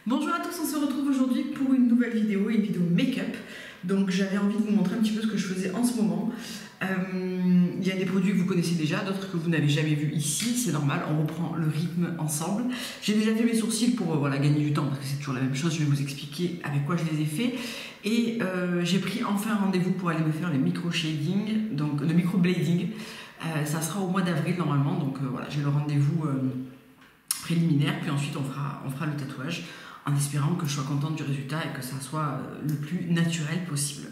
Bonjour à tous, on se retrouve aujourd'hui pour une nouvelle vidéo, une vidéo make-up. Donc j'avais envie de vous montrer un petit peu ce que je faisais en ce moment. Il y a des produits que vous connaissez déjà, d'autres que vous n'avez jamais vus ici, c'est normal, on reprend le rythme ensemble. J'ai déjà fait mes sourcils pour gagner du temps, parce que c'est toujours la même chose, je vais vous expliquer avec quoi je les ai faits. Et j'ai pris enfin rendez-vous pour aller me faire les micro-shading, donc le micro-blading. Ça sera au mois d'avril normalement, donc voilà, j'ai le rendez-vous préliminaire, puis ensuite on fera le tatouage en espérant que je sois contente du résultat et que ça soit le plus naturel possible.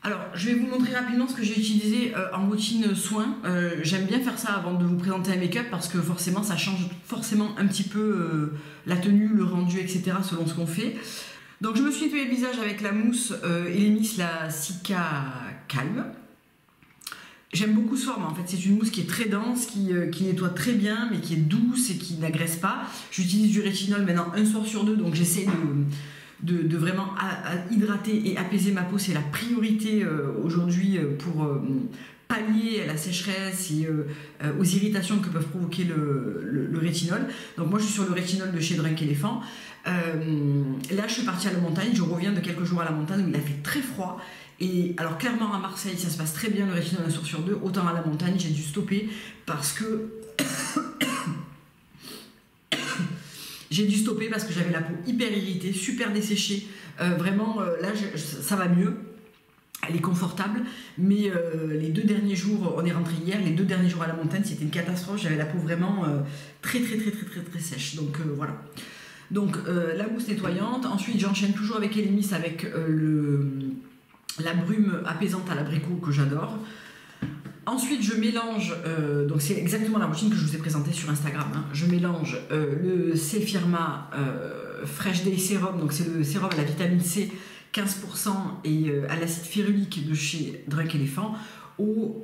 Alors, je vais vous montrer rapidement ce que j'ai utilisé en routine soin. J'aime bien faire ça avant de vous présenter un make-up parce que forcément, ça change forcément un petit peu la tenue, le rendu, etc. selon ce qu'on fait. Donc, je me suis nettoyé le visage avec la mousse Elemis, la Cica Calme. J'aime beaucoup ce format, en fait, c'est une mousse qui est très dense, qui nettoie très bien, mais qui est douce et qui n'agresse pas. J'utilise du rétinol maintenant un soir sur deux, donc j'essaie de vraiment hydrater et apaiser ma peau. C'est la priorité aujourd'hui pour pallier à la sécheresse et aux irritations que peuvent provoquer le rétinol. Donc moi je suis sur le rétinol de chez Drunk Elephant. Là je suis partie à la montagne, je reviens de quelques jours à la montagne où il a fait très froid. Et alors clairement à Marseille ça se passe très bien le rétinol un soir sur deux, autant à la montagne j'ai dû stopper parce que j'avais la peau hyper irritée, super desséchée, vraiment là ça va mieux, elle est confortable, mais les 2 derniers jours, on est rentré hier, les 2 derniers jours à la montagne c'était une catastrophe, j'avais la peau vraiment très sèche, donc voilà. Donc la mousse nettoyante, ensuite j'enchaîne toujours avec Elemis avec la brume apaisante à l'abricot que j'adore. Ensuite, je mélange, donc c'est exactement la routine que je vous ai présentée sur Instagram. Hein. Je mélange le Cefirma Fresh Day Serum, donc c'est le sérum à la vitamine C 15% et à l'acide férulique de chez Drunk Elephant, au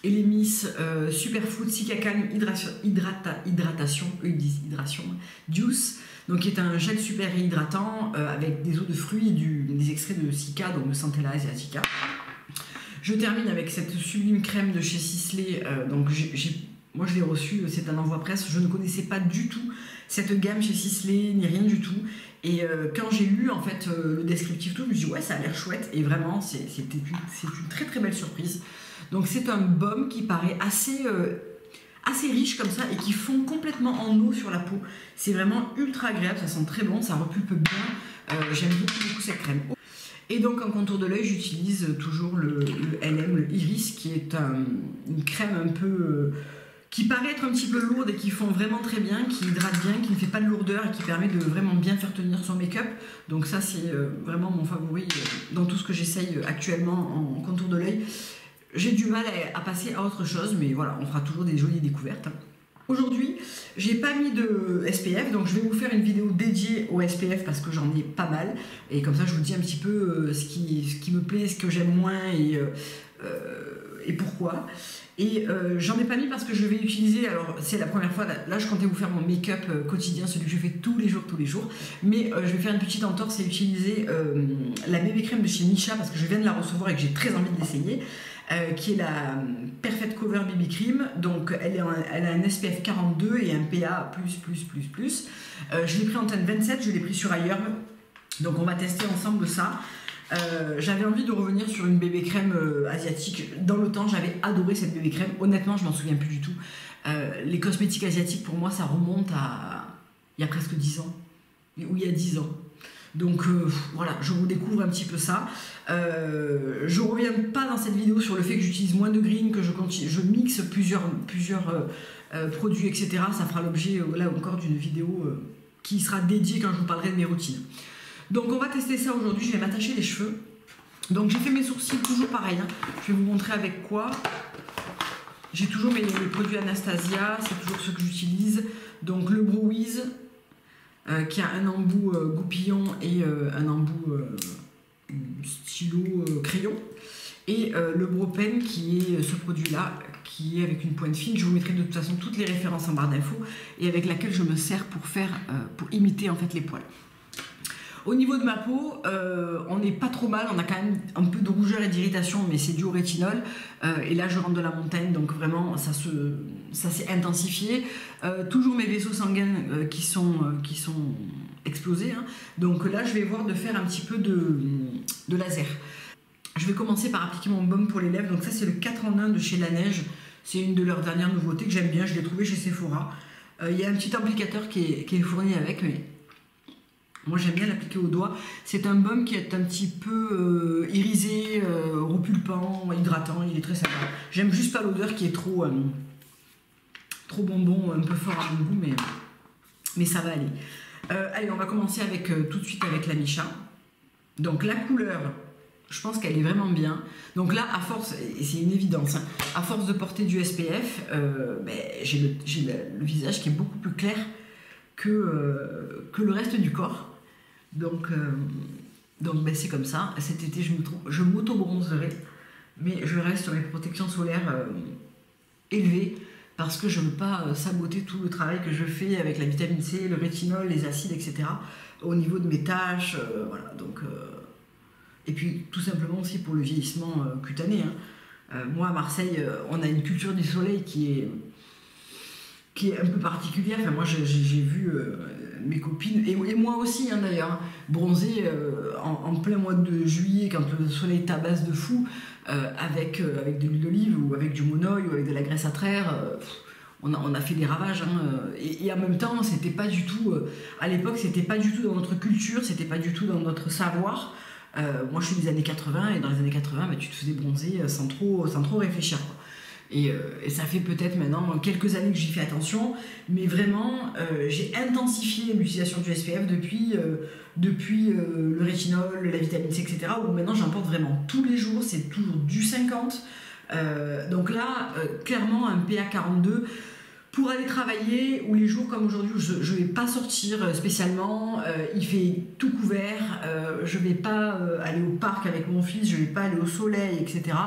Elemis Superfood Cica Calme Hydration Juice, donc qui est un gel super réhydratant avec des eaux de fruits et des extraits de cica, donc de Centella asiatica. Je termine avec cette sublime crème de chez Sisley, donc moi je l'ai reçue, c'est un envoi presse, je ne connaissais pas du tout cette gamme chez Sisley, ni rien du tout, et quand j'ai lu en fait le descriptif tout, je me suis dit ouais ça a l'air chouette, et vraiment c'est une très belle surprise. Donc c'est un baume qui paraît assez riche comme ça, et qui fond complètement en eau sur la peau, c'est vraiment ultra agréable, ça sent très bon, ça repulpe bien, j'aime beaucoup cette crème. Et donc en contour de l'œil, j'utilise toujours le LM, le Iris, qui est une crème un peu qui paraît être un petit peu lourde et qui fond vraiment très bien, qui hydrate bien, qui ne fait pas de lourdeur et qui permet de vraiment bien faire tenir son make-up. Donc ça c'est vraiment mon favori dans tout ce que j'essaye actuellement en contour de l'œil. J'ai du mal à passer à autre chose, mais voilà, on fera toujours des jolies découvertes. Aujourd'hui, j'ai pas mis de SPF, donc je vais vous faire une vidéo dédiée au SPF parce que j'en ai pas mal. Et comme ça, je vous dis un petit peu ce qui me plaît, ce que j'aime moins et pourquoi. Et j'en ai pas mis parce que je vais utiliser, alors c'est la première fois, là je comptais vous faire mon make-up quotidien, celui que je fais tous les jours, mais je vais faire une petite entorse et utiliser la bébé crème de chez Misha parce que je viens de la recevoir et que j'ai très envie de l'essayer. Qui est la Perfect Cover BB Cream, donc elle a un SPF 42 et un PA++++. Je l'ai pris en teinte 27, je l'ai pris sur Ailleurs, donc on va tester ensemble ça. J'avais envie de revenir sur une bébé crème asiatique. Dans le temps, j'avais adoré cette bébé crème, honnêtement je m'en souviens plus du tout. Les cosmétiques asiatiques pour moi ça remonte à il y a presque 10 ans, ou il y a 10 ans. Donc voilà, je vous découvre un petit peu ça. Je ne reviens pas dans cette vidéo sur le fait que j'utilise moins de green, que je mixe plusieurs produits, etc. Ça fera l'objet là encore d'une vidéo qui sera dédiée quand je vous parlerai de mes routines. Donc on va tester ça aujourd'hui, je vais m'attacher les cheveux. Donc j'ai fait mes sourcils toujours pareil, hein. Je vais vous montrer avec quoi. J'ai toujours mes produits Anastasia, c'est toujours ceux que j'utilise. Donc le Brow Wiz, qui a un embout goupillon et un embout stylo crayon, et le Brow Pen qui est ce produit là qui est avec une pointe fine. Je vous mettrai de toute façon toutes les références en barre d'infos, et avec laquelle je me sers pour imiter en fait les poils. Au niveau de ma peau, on n'est pas trop mal, on a quand même un peu de rougeur et d'irritation, mais c'est dû au rétinol. Et là, je rentre de la montagne, donc vraiment, ça s'est intensifié. Toujours mes vaisseaux sanguins qui sont exploser, hein. Donc là, je vais voir de faire un petit peu de laser. Je vais commencer par appliquer mon baume pour les lèvres. Donc ça, c'est le 4 en 1 de chez La Neige. C'est une de leurs dernières nouveautés que j'aime bien. Je l'ai trouvé chez Sephora. Il y a un petit applicateur qui est fourni avec, mais moi j'aime bien l'appliquer au doigt. C'est un baume qui est un petit peu irisé, repulpant, hydratant. Il est très sympa. J'aime juste pas l'odeur qui est trop bonbon, un peu fort à mon goût, mais ça va aller. Allez, on va commencer avec, tout de suite avec la Michat. Donc la couleur, je pense qu'elle est vraiment bien. Donc là, à force, et c'est une évidence, hein, à force de porter du SPF, j'ai le visage qui est beaucoup plus clair que le reste du corps. Donc c'est comme ça. Cet été, je m'auto-bronzerai, mais je reste sur les protections solaires élevées parce que je ne veux pas saboter tout le travail que je fais avec la vitamine C, le rétinol, les acides, etc. au niveau de mes taches. Voilà, donc... Et puis tout simplement aussi pour le vieillissement cutané, hein. Moi à Marseille, on a une culture du soleil qui est un peu particulière. Enfin, moi j'ai vu mes copines, et moi aussi hein, d'ailleurs, bronzer en plein mois de juillet quand le soleil tabasse de fou, avec de l'huile d'olive ou avec du monoeil ou avec de la graisse à traire. On a fait des ravages, hein, et en même temps c'était pas du tout, à l'époque c'était pas du tout dans notre culture, c'était pas du tout dans notre savoir. Moi je suis des années 80 et dans les années 80 tu te faisais bronzer sans trop réfléchir, quoi. Et ça fait peut-être maintenant quelques années que j'y fais attention, mais vraiment j'ai intensifié l'utilisation du SPF depuis le rétinol, la vitamine C, etc. où maintenant j'en porte vraiment tous les jours, c'est toujours du 50. Donc là clairement un PA42 pour aller travailler, ou les jours comme aujourd'hui où je ne vais pas sortir spécialement, il fait tout couvert, je ne vais pas aller au parc avec mon fils, je ne vais pas aller au soleil, etc.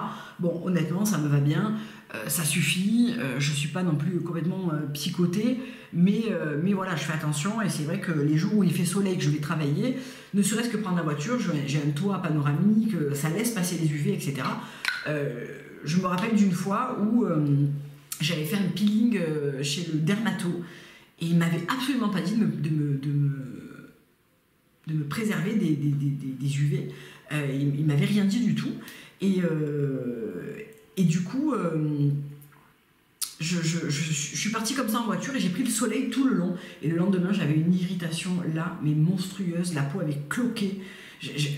Bon, honnêtement, ça me va bien, ça suffit, je ne suis pas non plus complètement psychotée, mais voilà, je fais attention, et c'est vrai que les jours où il fait soleil, que je vais travailler, ne serait-ce que prendre la voiture, j'ai un toit panoramique, ça laisse passer les UV, etc. Je me rappelle d'une fois où... j'avais fait un peeling chez le dermato et il m'avait absolument pas dit de me préserver des UV. Il m'avait rien dit du tout. Et du coup, je suis partie comme ça en voiture et j'ai pris le soleil tout le long. Et le lendemain, j'avais une irritation là, mais monstrueuse. La peau avait cloqué.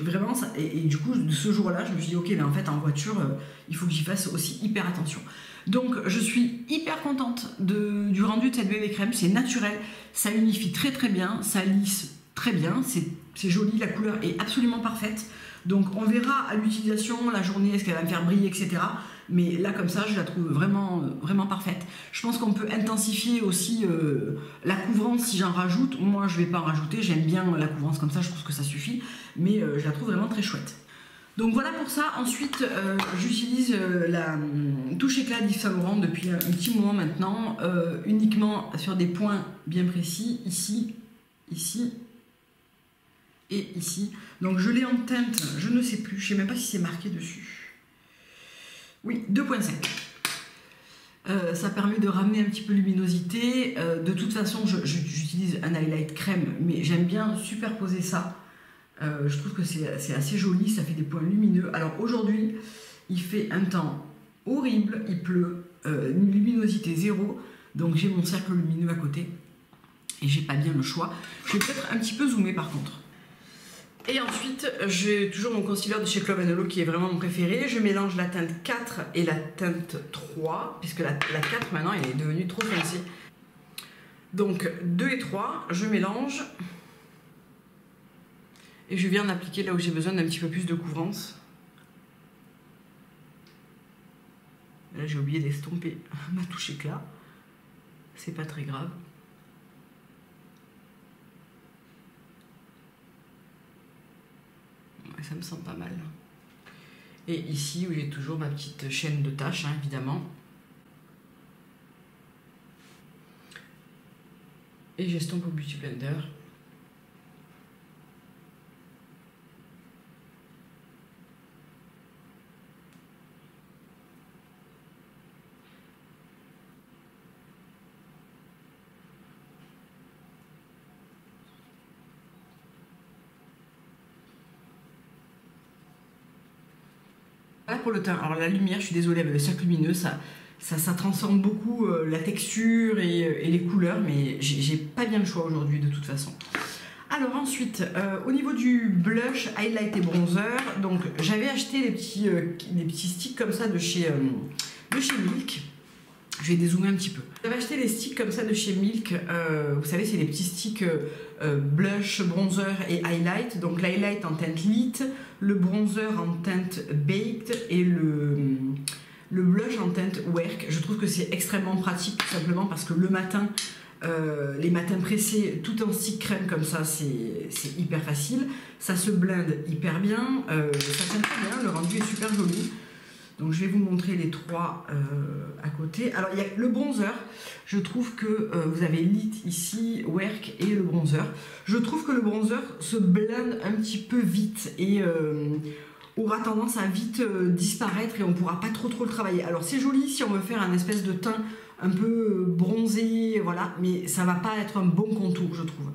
Vraiment ça, et du coup de ce jour-là je me suis dit ok, mais en fait en voiture il faut que j'y fasse aussi hyper attention. Donc je suis hyper contente du rendu de cette bébé crème. C'est naturel, ça unifie très très bien, ça lisse très bien, c'est joli, la couleur est absolument parfaite. Donc on verra à l'utilisation la journée, est-ce qu'elle va me faire briller, etc. Mais là comme ça je la trouve vraiment, vraiment parfaite. Je pense qu'on peut intensifier aussi la couvrance si j'en rajoute. Moi je vais pas en rajouter, j'aime bien la couvrance comme ça, je trouve que ça suffit. Mais je la trouve vraiment très chouette. Donc voilà pour ça. Ensuite j'utilise la touche éclat d'Yves Saint Laurent depuis un petit moment maintenant, uniquement sur des points bien précis, ici, ici et ici. Donc je l'ai en teinte, je ne sais plus, je ne sais même pas si c'est marqué dessus. Oui, 2.5. Ça permet de ramener un petit peu luminosité. De toute façon, j'utilise un highlight crème, mais j'aime bien superposer ça. Je trouve que c'est assez joli, ça fait des points lumineux. Alors aujourd'hui, il fait un temps horrible, il pleut, une luminosité zéro, donc j'ai mon cercle lumineux à côté et j'ai pas bien le choix. Je vais peut-être un petit peu zoomer par contre. Et ensuite, j'ai toujours mon concealer de chez Club Holo qui est vraiment mon préféré. Je mélange la teinte 4 et la teinte 3, puisque la 4 maintenant elle est devenue trop foncée. Donc 2 et 3, je mélange. Et je viens d'appliquer là où j'ai besoin d'un petit peu plus de couvrance. Là j'ai oublié d'estomper ma touche éclat. C'est pas très grave. Ça me sent pas mal. Et ici où j'ai toujours ma petite chaîne de taches, hein, évidemment. Et j'estompe au Beauty Blender. Voilà pour le teint. Alors la lumière, je suis désolée, avec le cercle lumineux, ça transforme beaucoup la texture et les couleurs, mais j'ai pas bien le choix aujourd'hui de toute façon. Alors ensuite, au niveau du blush, highlight et bronzer, donc j'avais acheté des petits sticks comme ça de chez Milk. Je vais dézoomer un petit peu. J'avais acheté des sticks comme ça de chez Milk. Vous savez, c'est les petits sticks blush, bronzer et highlight. Donc l'highlight en teinte lit, le bronzer en teinte baked et le blush en teinte work. Je trouve que c'est extrêmement pratique tout simplement parce que le matin, les matins pressés, tout en stick crème comme ça, c'est hyper facile. Ça se blende hyper bien, ça tient très bien, le rendu est super joli. Donc je vais vous montrer les trois à côté. Alors il y a le bronzer, je trouve que vous avez lit ici, work et le bronzer. Je trouve que le bronzer se blende un petit peu vite et aura tendance à vite disparaître et on ne pourra pas trop le travailler. Alors c'est joli si on veut faire un espèce de teint un peu bronzé, voilà, mais ça va pas être un bon contour, je trouve.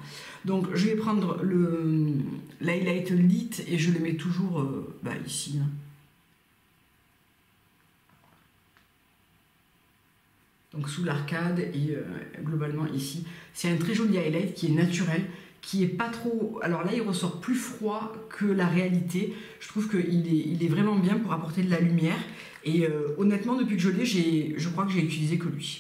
Donc je vais prendre l'highlight lit et je le mets toujours ici. Donc sous l'arcade et globalement ici. C'est un très joli highlight qui est naturel, qui est pas trop... Alors là, il ressort plus froid que la réalité. Je trouve qu'il est vraiment bien pour apporter de la lumière. Et honnêtement, depuis que je l'ai, je crois que j'ai utilisé que lui.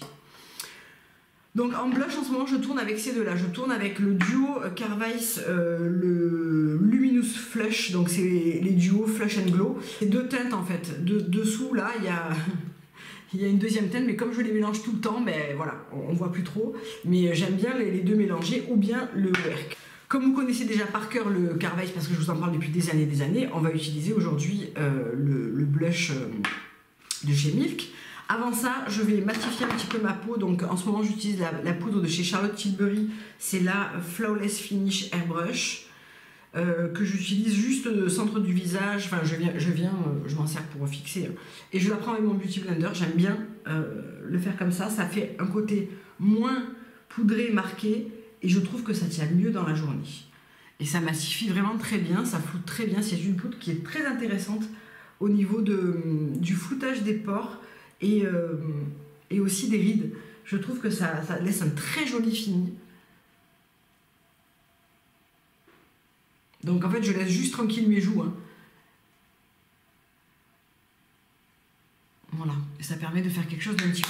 Donc en blush, en ce moment, je tourne avec ces deux-là. Je tourne avec le duo Carvice, le Luminous Flush. Donc c'est les duos Flush and Glow. C'est deux teintes en fait. Dessous, là, il y a... Il y a une deuxième teinte, mais comme je les mélange tout le temps, ben voilà, on voit plus trop. Mais j'aime bien les deux mélanger, ou bien le work. Comme vous connaissez déjà par cœur le Carvice, parce que je vous en parle depuis des années, on va utiliser aujourd'hui le blush de chez Milk. Avant ça, je vais matifier un petit peu ma peau. Donc en ce moment, j'utilise la poudre de chez Charlotte Tilbury. C'est la Flawless Finish Airbrush. Que j'utilise juste au centre du visage, enfin je m'en sers pour fixer et je la prends avec mon Beauty Blender. J'aime bien le faire comme ça fait un côté moins poudré, marqué et je trouve que ça tient mieux dans la journée et ça massifie vraiment très bien, ça floute très bien. C'est une poudre qui est très intéressante au niveau du floutage des pores et aussi des rides. Je trouve que ça laisse un très joli fini. Donc en fait, je laisse juste tranquille mes joues. Voilà, et ça permet de faire quelque chose d'un petit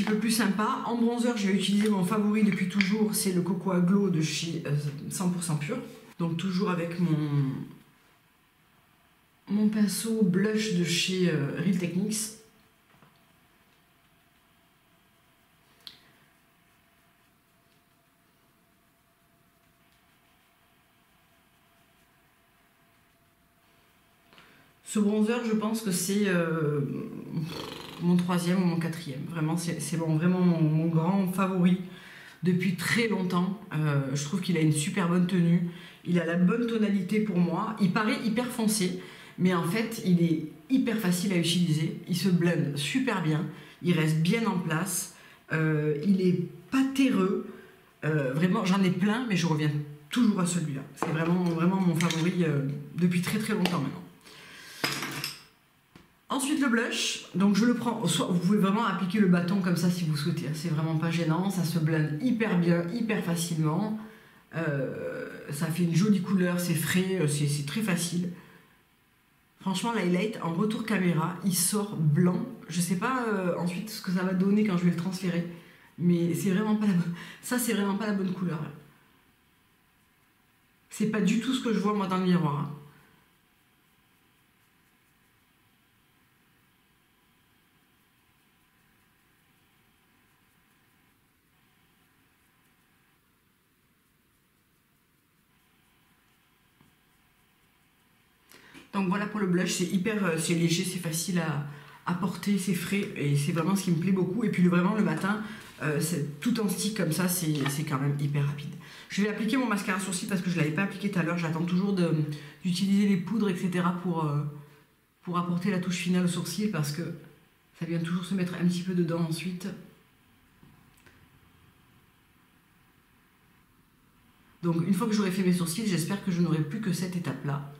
peu plus sympa. En bronzer, je vais utiliser mon favori depuis toujours, c'est le Cocoa Glow de chez 100% Pur. Donc toujours avec mon pinceau blush de chez Real Techniques. Ce bronzer, je pense que c'est mon troisième ou mon quatrième. Vraiment, c'est vraiment mon grand favori depuis très longtemps. Je trouve qu'il a une super bonne tenue. Il a la bonne tonalité pour moi. Il paraît hyper foncé, mais en fait, il est hyper facile à utiliser. Il se blende super bien. Il reste bien en place. Il est pas terreux. Vraiment, j'en ai plein, mais je reviens toujours à celui-là. C'est vraiment mon favori depuis très longtemps maintenant. Ensuite le blush, donc je le prends, soit vous pouvez vraiment appliquer le bâton comme ça si vous souhaitez, c'est vraiment pas gênant, ça se blende hyper bien, hyper facilement, ça fait une jolie couleur, c'est frais, c'est très facile. Franchement l'highlight en retour caméra, il sort blanc, je sais pas ensuite ce que ça va donner quand je vais le transférer, mais c'est vraiment pas la bonne, ça c'est vraiment pas la bonne couleur. C'est pas du tout ce que je vois moi dans le miroir. Hein. Donc voilà pour le blush, c'est léger, c'est facile à porter, c'est frais et c'est vraiment ce qui me plaît beaucoup. Et puis vraiment le matin, tout en stick comme ça, c'est quand même hyper rapide. Je vais appliquer mon mascara sourcil parce que je ne l'avais pas appliqué tout à l'heure. J'attends toujours d'utiliser les poudres, etc. pour apporter la touche finale au sourcil parce que ça vient toujours se mettre un petit peu dedans ensuite. Donc une fois que j'aurai fait mes sourcils, j'espère que je n'aurai plus que cette étape-là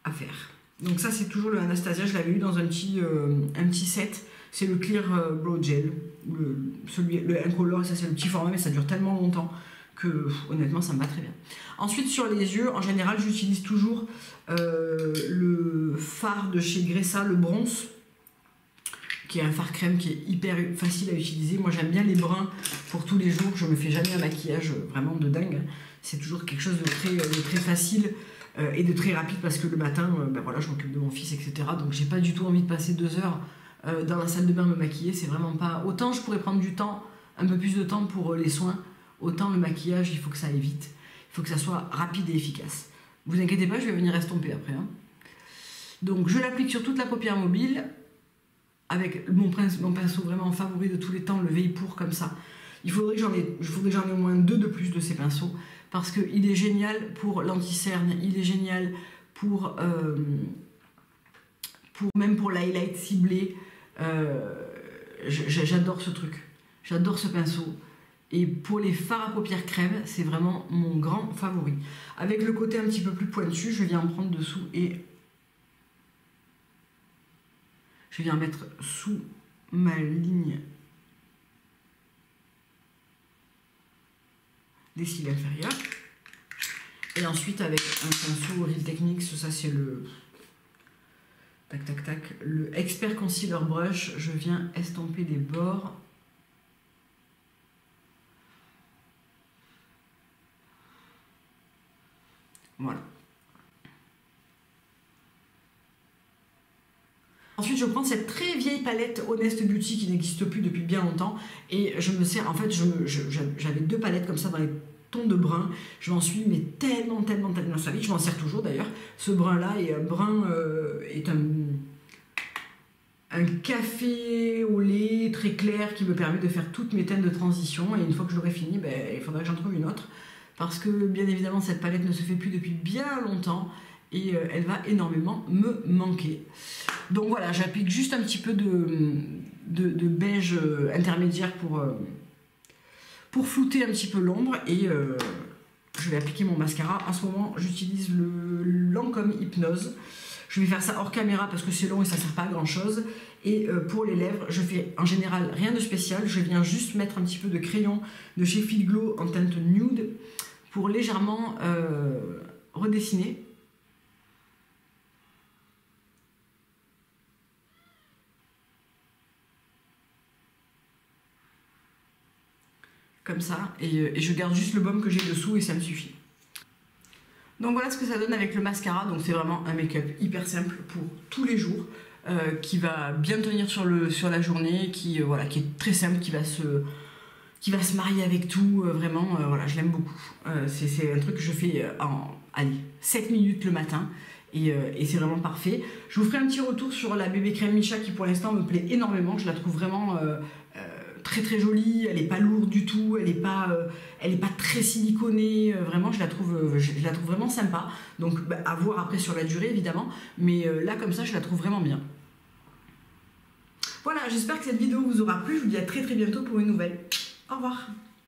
à faire. Donc ça c'est toujours le Anastasia, je l'avais eu dans un petit set. C'est le Clear Brow Gel, le Incolor, ça c'est le petit format, mais ça dure tellement longtemps que honnêtement ça me va très bien. Ensuite sur les yeux, en général j'utilise toujours le fard de chez Gressa, le bronze, qui est un fard crème qui est hyper facile à utiliser. Moi j'aime bien les bruns pour tous les jours, je me fais jamais un maquillage vraiment de dingue. C'est toujours quelque chose de très facile et de très rapide parce que le matin, ben voilà, je m'occupe de mon fils, etc. Donc j'ai pas du tout envie de passer 2 heures dans la salle de bain me maquiller, c'est vraiment pas... Autant je pourrais prendre du temps, un peu plus de temps pour les soins, autant le maquillage, il faut que ça aille vite. Il faut que ça soit rapide et efficace. Vous inquiétez pas, je vais venir estomper après. Hein. Donc je l'applique sur toute la paupière mobile, avec mon pinceau vraiment favori de tous les temps, le Veipour comme ça. Il faudrait que j'en ai au moins 2 de plus de ces pinceaux, parce qu'il est génial pour l'anti-cerne, il est génial même pour l'highlight ciblé. J'adore ce truc, j'adore ce pinceau. Et pour les fards à paupières crème, c'est vraiment mon grand favori. Avec le côté un petit peu plus pointu, je viens en prendre dessous et je viens mettre sous ma ligne des cils inférieurs. Et ensuite avec un pinceau Real Techniques, ça c'est le... Tac tac tac, le Expert Concealer Brush, je viens estomper des bords. Voilà. Ensuite, je prends cette très vieille palette Honest Beauty qui n'existe plus depuis bien longtemps et je me sers, en fait, j'avais 2 palettes comme ça dans les tons de brun. Je m'en suis mais tellement servi. Je m'en sers toujours d'ailleurs. Ce brun-là est un brun, est un café au lait très clair qui me permet de faire toutes mes teintes de transition. Et une fois que je l'aurai fini, ben, il faudra que j'en trouve une autre. Parce que bien évidemment cette palette ne se fait plus depuis bien longtemps et elle va énormément me manquer. Donc voilà, j'applique juste un petit peu de beige intermédiaire pour flouter un petit peu l'ombre et je vais appliquer mon mascara. En ce moment j'utilise le Lancôme Hypnose. Je vais faire ça hors caméra parce que c'est long et ça ne sert pas à grand chose. Et pour les lèvres, je fais en général rien de spécial. Je viens juste mettre un petit peu de crayon de chez Fit Glow en teinte nude pour légèrement redessiner. Comme ça. Et je garde juste le baume que j'ai dessous et ça me suffit. Donc voilà ce que ça donne avec le mascara. Donc c'est vraiment un make-up hyper simple pour tous les jours, qui va bien tenir sur la journée, qui est très simple, qui va se marier avec tout. Vraiment, voilà, je l'aime beaucoup. C'est un truc que je fais en 7 minutes le matin. Et c'est vraiment parfait. Je vous ferai un petit retour sur la bébé crème Missha qui pour l'instant me plaît énormément. Je la trouve vraiment très jolie, elle n'est pas lourde du tout, elle n'est pas très siliconée, vraiment je la trouve vraiment sympa. Donc bah, à voir après sur la durée évidemment, mais là comme ça je la trouve vraiment bien. Voilà, j'espère que cette vidéo vous aura plu, je vous dis à très bientôt pour une nouvelle. Au revoir.